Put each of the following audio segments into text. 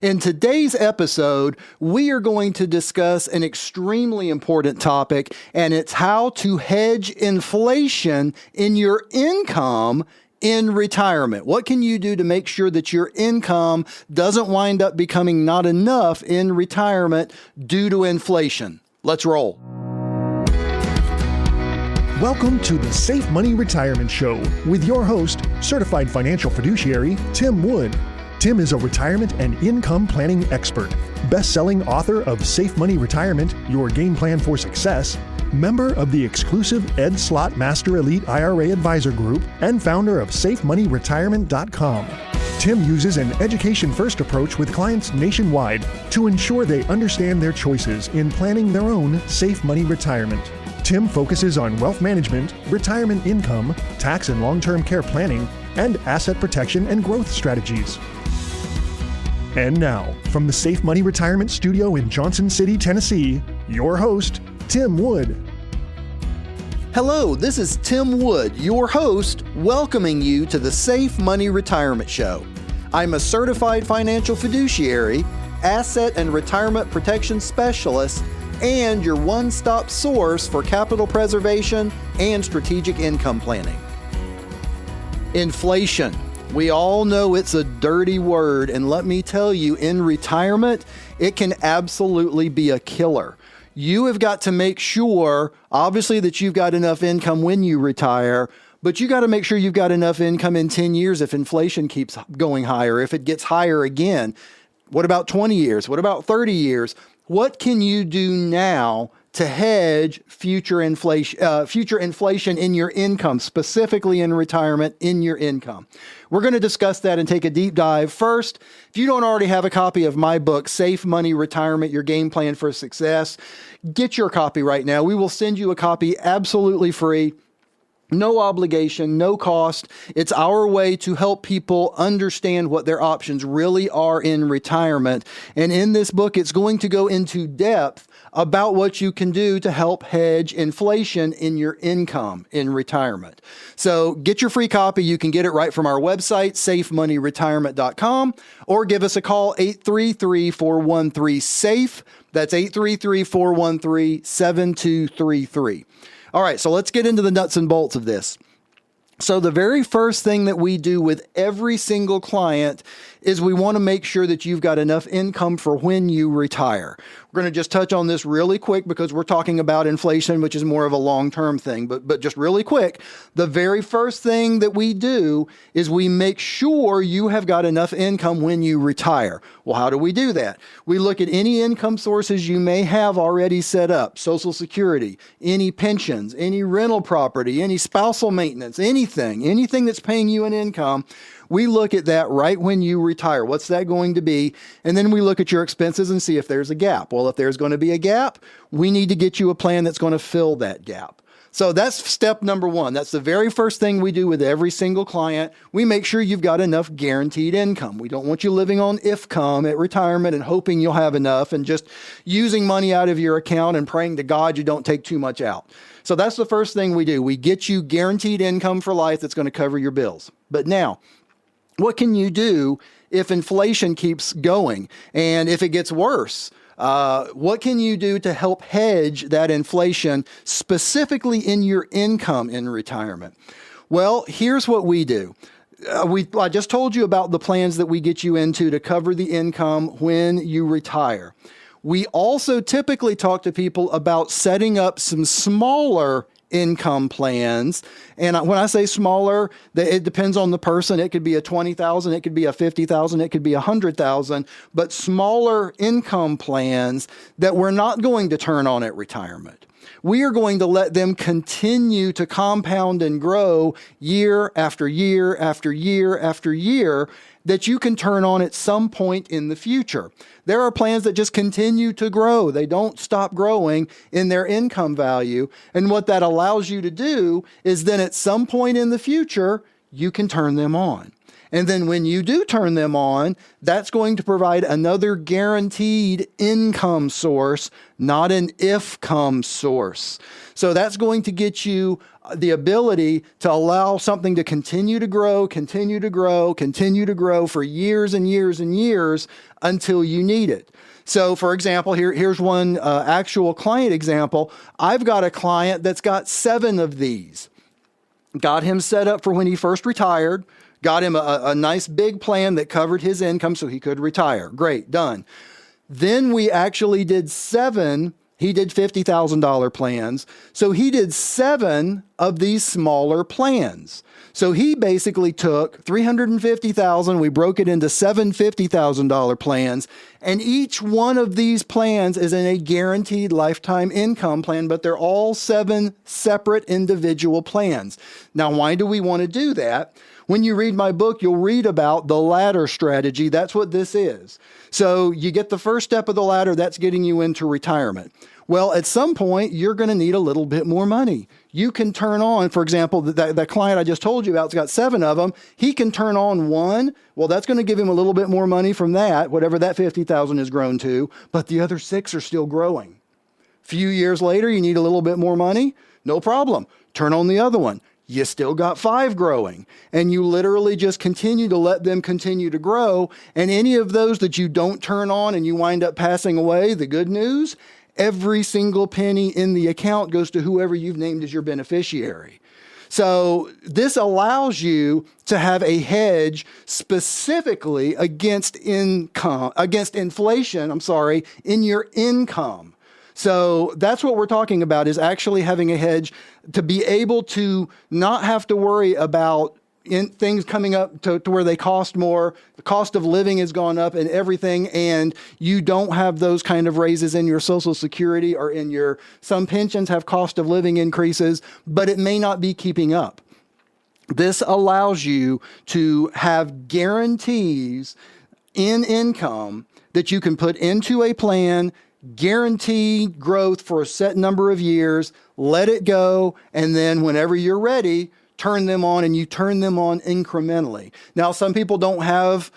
In today's episode, we are going to discuss an extremely important topic, and it's how to hedge inflation in your income in retirement. What can you do to make sure that your income doesn't wind up becoming not enough in retirement due to inflation? Let's roll. Welcome to the Safe Money Retirement Show with your host, certified financial fiduciary, Tim Wood. Tim is a retirement and income planning expert, best-selling author of Safe Money Retirement, Your Game Plan for Success, member of the exclusive Ed Slott Master Elite IRA Advisor Group, and founder of SafeMoneyRetirement.com. Tim uses an education-first approach with clients nationwide to ensure they understand their choices in planning their own safe money retirement. Tim focuses on wealth management, retirement income, tax and long-term care planning, and asset protection and growth strategies. And now, from the Safe Money Retirement Studio in Johnson City, Tennessee, your host, Tim Wood. Hello, this is Tim Wood, your host, welcoming you to the Safe Money Retirement Show. I'm a certified financial fiduciary, asset and retirement protection specialist, and your one-stop source for capital preservation and strategic income planning. Inflation. We all know it's a dirty word, and let me tell you, in retirement, it can absolutely be a killer. You have got to make sure, obviously, that you've got enough income when you retire, but you got to make sure you've got enough income in 10 years if inflation keeps going higher, if it gets higher again. What about 20 years? What about 30 years? What can you do now to hedge future inflation in your income, specifically in retirement in your income? We're going to discuss that and take a deep dive. First, if you don't already have a copy of my book, Safe Money Retirement, Your Game Plan for Success, get your copy right now. We will send you a copy absolutely free. No obligation, no cost. It's our way to help people understand what their options really are in retirement. And in this book, it's going to go into depth about what you can do to help hedge inflation in your income in retirement. So get your free copy. You can get it right from our website, SafeMoneyRetirement.com, or give us a call, 833-413-SAFE. That's 833-413-7233. All right, so let's get into the nuts and bolts of this. So the very first thing that we do with every single client is we want to make sure that you've got enough income for when you retire. We're going to just touch on this really quick because we're talking about inflation, which is more of a long-term thing, but just really quick. The very first thing that we do is we make sure you have got enough income when you retire. Well, how do we do that? We look at any income sources you may have already set up, Social Security, any pensions, any rental property, any spousal maintenance, anything that's paying you an income. We look at that right when you retire. What's that going to be? And then we look at your expenses and see if there's a gap. Well, if there's going to be a gap, we need to get you a plan that's going to fill that gap. So that's step number one. That's the very first thing we do with every single client. We make sure you've got enough guaranteed income. We don't want you living on IFCOM at retirement and hoping you'll have enough and just using money out of your account and praying to God you don't take too much out. So that's the first thing we do. We get you guaranteed income for life that's going to cover your bills. But now, what can you do if inflation keeps going and if it gets worse? What can you do to help hedge that inflation specifically in your income in retirement? Well, here's what we do. I just told you about the plans that we get you into to cover the income when you retire. We also typically talk to people about setting up some smaller income plans. And when I say smaller, it depends on the person. It could be a $20,000, it could be a $50,000, it could be $100,000, but smaller income plans that we're not going to turn on at retirement. We are going to let them continue to compound and grow year after year after year after year that you can turn on at some point in the future. There are plans that just continue to grow. They don't stop growing in their income value. And what that allows you to do is then at some point in the future, you can turn them on. And then when you do turn them on, that's going to provide another guaranteed income source, not an if-come source. So that's going to get you the ability to allow something to continue to grow, continue to grow, continue to grow for years and years and years until you need it. So for example, here's one actual client example. I've got a client that's got 7 of these. Got him set up for when he first retired, got him a nice big plan that covered his income so he could retire. Great, done. Then we actually did 7. He did $50,000 plans. So he did 7 of these smaller plans. So he basically took $350,000. We broke it into 7 $50,000 plans. And each one of these plans is in a guaranteed lifetime income plan, but they're all 7 separate individual plans. Now, why do we want to do that? When you read my book, you'll read about the ladder strategy. That's what this is. So you get the first step of the ladder, that's getting you into retirement. Well, at some point, you're going to need a little bit more money. You can turn on, for example, that client I just told you about, has got 7 of them. He can turn on 1. Well, that's going to give him a little bit more money from that, whatever that 50,000 has grown to, but the other 6 are still growing. Few years later, you need a little bit more money. No problem. Turn on the other one. You still got 5 growing, and you literally just continue to let them continue to grow. And any of those that you don't turn on and you wind up passing away, the good news, every single penny in the account goes to whoever you've named as your beneficiary. So this allows you to have a hedge specifically against inflation, in your income. So that's what we're talking about, is actually having a hedge to be able to not have to worry about things coming up to where they cost more. The cost of living has gone up and everything, and you don't have those kind of raises in your Social Security or in some pensions have cost of living increases, but it may not be keeping up. This allows you to have guarantees in income that you can put into a plan, guaranteed growth for a set number of years, let it go, and then whenever you're ready, turn them on, and you turn them on incrementally. Now, some people don't have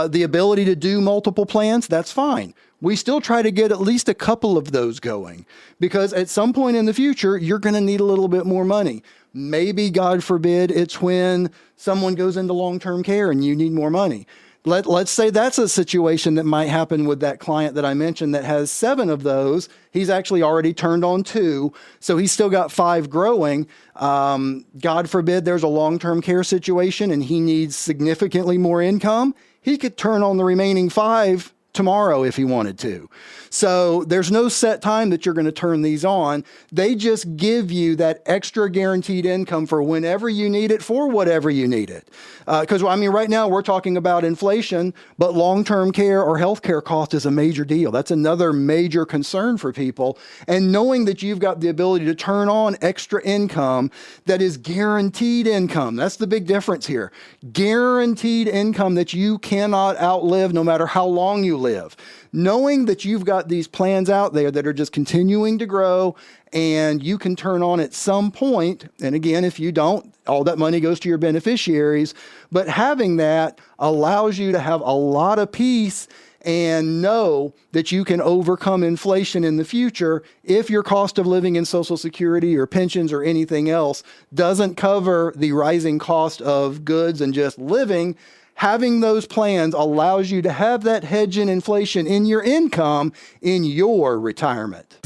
the ability to do multiple plans. That's fine. We still try to get at least a couple of those going, because at some point in the future, you're going to need a little bit more money. Maybe, God forbid, it's when someone goes into long-term care and you need more money. Let's say that's a situation that might happen with that client that I mentioned that has 7 of those. He's actually already turned on 2, so he's still got 5 growing. God forbid there's a long-term care situation and he needs significantly more income. He could turn on the remaining 5 tomorrow if he wanted to. So there's no set time that you're going to turn these on. They just give you that extra guaranteed income for whenever you need it, for whatever you need it. Because right now we're talking about inflation, but long-term care or healthcare cost is a major deal. That's another major concern for people. And knowing that you've got the ability to turn on extra income that is guaranteed income, that's the big difference here. Guaranteed income that you cannot outlive no matter how long you live. Knowing that you've got these plans out there that are just continuing to grow and you can turn on at some point, and again, if you don't, all that money goes to your beneficiaries, but having that allows you to have a lot of peace and know that you can overcome inflation in the future if your cost of living in Social Security or pensions or anything else doesn't cover the rising cost of goods and just living. Having those plans allows you to have that hedge in inflation in your income in your retirement.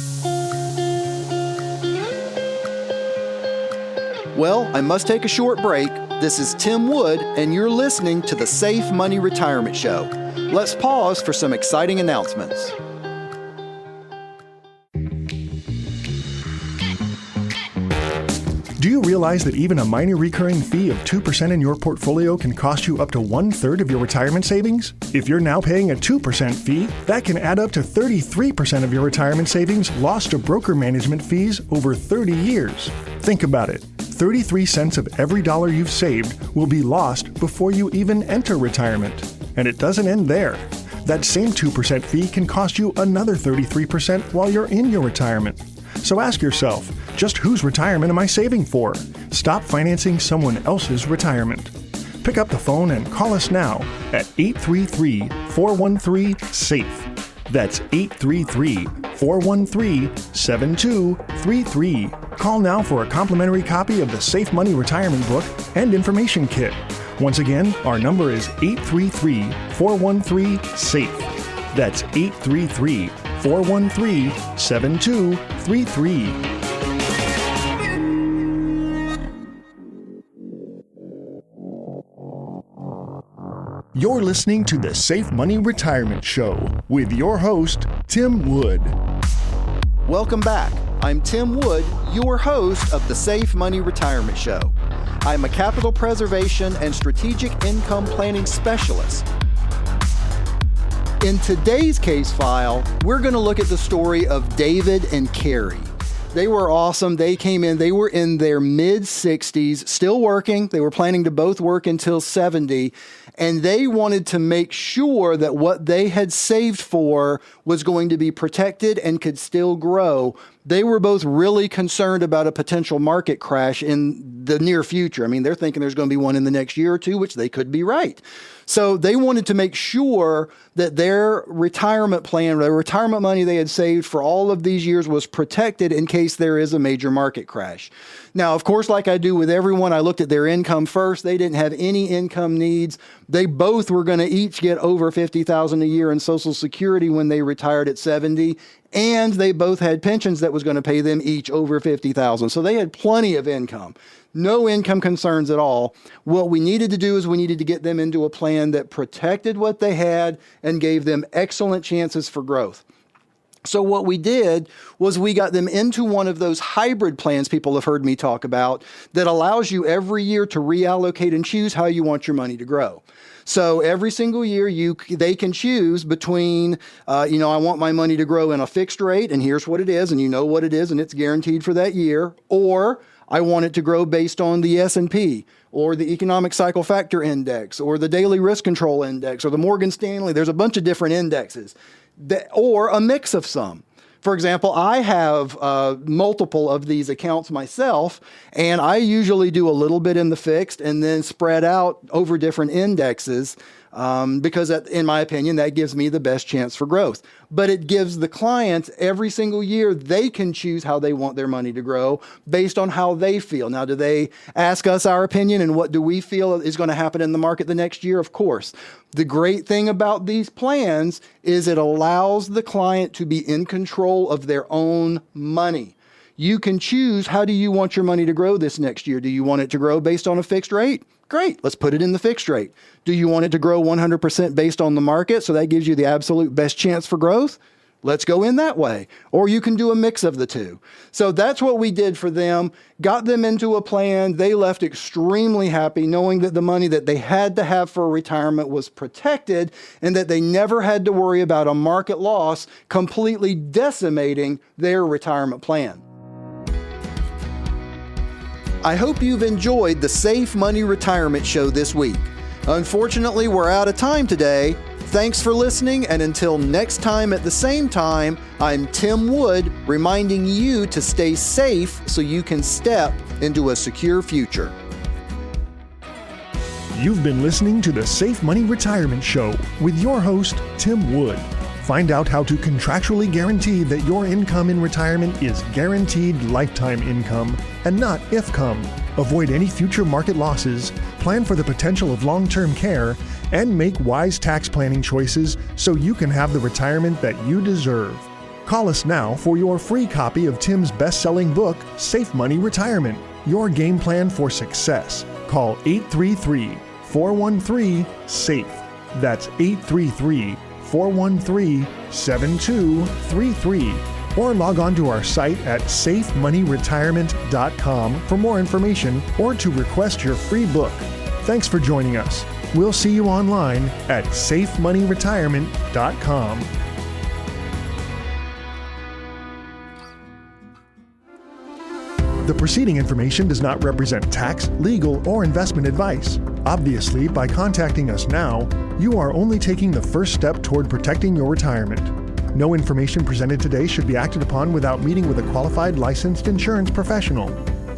Well, I must take a short break. This is Tim Wood, and you're listening to the Safe Money Retirement Show. Let's pause for some exciting announcements. Do you realize that even a minor recurring fee of 2% in your portfolio can cost you up to 1/3 of your retirement savings? If you're now paying a 2% fee, that can add up to 33% of your retirement savings lost to broker management fees over 30 years. Think about it. 33 cents of every dollar you've saved will be lost before you even enter retirement. And it doesn't end there. That same 2% fee can cost you another 33% while you're in your retirement. So ask yourself, just whose retirement am I saving for? Stop financing someone else's retirement. Pick up the phone and call us now at 833-413-SAFE. That's 833-413-7233. Call now for a complimentary copy of the Safe Money Retirement Book and Information Kit. Once again, our number is 833-413-SAFE. That's 833-413-7233. You're listening to the Safe Money Retirement Show with your host, Tim Wood. Welcome back. I'm Tim Wood, your host of the Safe Money Retirement Show. I'm a capital preservation and strategic income planning specialist. In today's case file, we're going to look at the story of David and Carrie. They were awesome. They came in, they were in their mid-60s, still working. They were planning to both work until 70. And they wanted to make sure that what they had saved for was going to be protected and could still grow. They were both really concerned about a potential market crash in the near future. I mean, they're thinking there's going to be one in the next year or two, which they could be right. So they wanted to make sure that their retirement plan, the retirement money they had saved for all of these years, was protected in case there is a major market crash. Now, of course, like I do with everyone, I looked at their income first. They didn't have any income needs. They both were going to each get over $50,000 a year in Social Security when they retired at 70. And they both had pensions that was going to pay them each over $50,000. So they had plenty of income. No income concerns at all. What we needed to do is we needed to get them into a plan that protected what they had and gave them excellent chances for growth. So what we did was we got them into one of those hybrid plans people have heard me talk about that allows you every year to reallocate and choose how you want your money to grow. So every single year they can choose between, I want my money to grow in a fixed rate, and here's what it is, and you know what it is, and it's guaranteed for that year, or I want it to grow based on the S&P or the Economic Cycle Factor Index or the Daily Risk Control Index or the Morgan Stanley. There's a bunch of different indexes or a mix of some. For example, I have multiple of these accounts myself, and I usually do a little bit in the fixed and then spread out over different indexes because in my opinion, that gives me the best chance for growth. But it gives the clients every single year, they can choose how they want their money to grow based on how they feel. Now, do they ask us our opinion and what do we feel is going to happen in the market the next year? Of course. The great thing about these plans is it allows the client to be in control of their own money. You can choose, how do you want your money to grow this next year? Do you want it to grow based on a fixed rate? Great, let's put it in the fixed rate. Do you want it to grow 100% based on the market, so that gives you the absolute best chance for growth? Let's go in that way. Or you can do a mix of the two. So that's what we did for them, got them into a plan. They left extremely happy knowing that the money that they had to have for retirement was protected and that they never had to worry about a market loss completely decimating their retirement plan. I hope you've enjoyed the Safe Money Retirement Show this week. Unfortunately, we're out of time today. Thanks for listening, and until next time at the same time, I'm Tim Wood, reminding you to stay safe so you can step into a secure future. You've been listening to the Safe Money Retirement Show with your host, Tim Wood. Find out how to contractually guarantee that your income in retirement is guaranteed lifetime income and not if-come. Avoid any future market losses, plan for the potential of long-term care, and make wise tax planning choices so you can have the retirement that you deserve. Call us now for your free copy of Tim's best-selling book, Safe Money Retirement, Your Game Plan for Success. Call 833-413-SAFE. That's 833-413-7233. Or log on to our site at safemoneyretirement.com for more information or to request your free book. Thanks for joining us. We'll see you online at safemoneyretirement.com. The preceding information does not represent tax, legal, or investment advice. Obviously, by contacting us now, you are only taking the first step toward protecting your retirement. No information presented today should be acted upon without meeting with a qualified licensed insurance professional.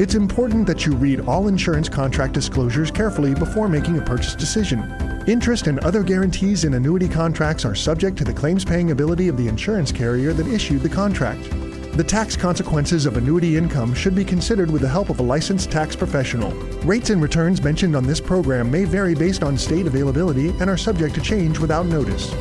It's important that you read all insurance contract disclosures carefully before making a purchase decision. Interest and other guarantees in annuity contracts are subject to the claims-paying ability of the insurance carrier that issued the contract. The tax consequences of annuity income should be considered with the help of a licensed tax professional. Rates and returns mentioned on this program may vary based on state availability and are subject to change without notice.